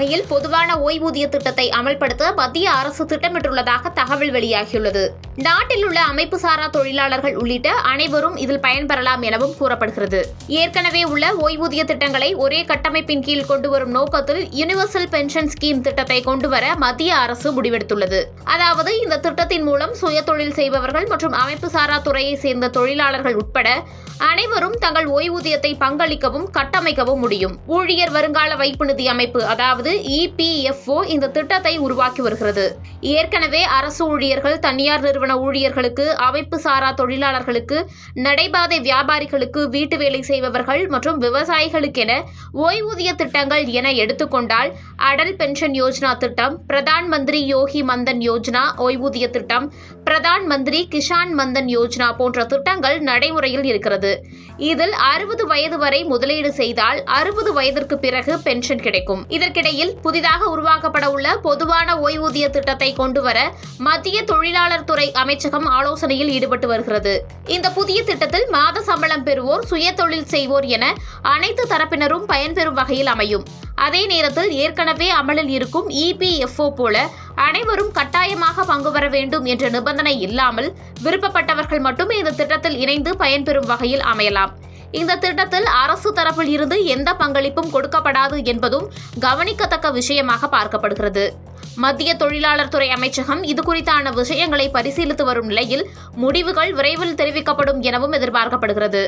வகையில் பொதுவான ஓய்வூதிய திட்டத்தை அமல்படுத்த மத்திய அரசு திட்டமிட்டுள்ளதாக தகவல் வெளியாகியுள்ளது. நாட்டில் உள்ள அமைப்பு சாரா தொழிலாளர்கள் உள்ளிட்ட அனைவரும் இதில் பயன்பெறலாம் எனவும் கூறப்படுகிறது. ஏற்கனவே உள்ள ஓய்வூதிய திட்டங்களை ஒரே கட்டமைப்பின் கீழ் கொண்டுவரும் நோக்கத்தில் யுனிவர்சல் பென்ஷன் ஸ்கீம் திட்டத்தை கொண்டுவர மத்திய அரசு முடிவெடுத்துள்ளது. அதாவது இந்த திட்டத்தின் மூலம் சுயதொழில் செய்பவர்கள் மற்றும் அமைப்பு சாரா துறையை சேர்ந்த தொழிலாளர்கள் உட்பட அனைவரும் தங்கள் ஓய்வூதியத்தை பங்களிக்கவும் கட்டமைக்கவும் முடியும். ஊழியர் வருங்கால வைப்பு நிதி அமைப்பு அதாவது EPFO இந்த திட்டத்தை உருவாக்கி வருகிறது. ஏற்கனவே அரசு ஊழியர்கள், தனியார் நிறுவன ஊழியர்களுக்கு, அமைப்பு சாரா தொழிலாளர்களுக்கு, நடைபாதை வியாபாரிகளுக்கு, வீட்டு வேலை செய்பவர்கள் மற்றும் விவசாயிகளுக்கென ஓய்வூதிய திட்டங்கள் என எடுத்துக்கொண்டால் அடல் பென்ஷன் யோஜனா திட்டம், பிரதான் மந்திரி யோகி மந்தன் யோஜனா ஓய்வூதிய திட்டம், பிரதான் மந்திரி கிஷான் மந்தன் யோஜனா போன்ற திட்டங்கள் நடைமுறையில் இருக்கிறது. இதில் 60 வயது வரை முதலீடு செய்தால் 60 வயதிற்கு பிறகு பென்ஷன் கிடைக்கும். இதற்கிடையில் புதிதாக உருவாக்கப்பட உள்ள பொதுவான ஓய்வூதிய திட்டத்தை கொண்டுவர மத்திய தொழிலாளர் துறை அமைச்சகம் ஆலோசனையில் ஈடுபட்டு வருகிறது. இந்த புதிய திட்டத்தில் மாத சம்பளம் பெறுவோர், சுய தொழில் செய்வோர் என அனைத்து தரப்பினரும் பயன்பெறும் வகையில் அமையும். அதே நேரத்தில் ஏற்கனவே அமலில் இருக்கும் EPFO போல அனைவரும் கட்டாயமாக பங்கு பெற வேண்டும் என்ற நிபந்தனை இல்லாமல் விருப்பப்பட்டவர்கள் மட்டுமே இந்த திட்டத்தில் இணைந்து பயன்பெறும் வகையில் அமையலாம். இந்த திட்டத்தில் அரசு தரப்பில் இருந்து எந்த பங்களிப்பும் கொடுக்கப்படாது என்பதும் கவனிக்கத்தக்க விஷயமாக பார்க்கப்படுகிறது. மத்திய தொழிலாளர் துறை அமைச்சகம் இதுகுறித்தான விஷயங்களை பரிசீலித்து வரும் நிலையில் முடிவுகள் விரைவில் தெரிவிக்கப்படும் எனவும் எதிர்பார்க்கப்படுகிறது.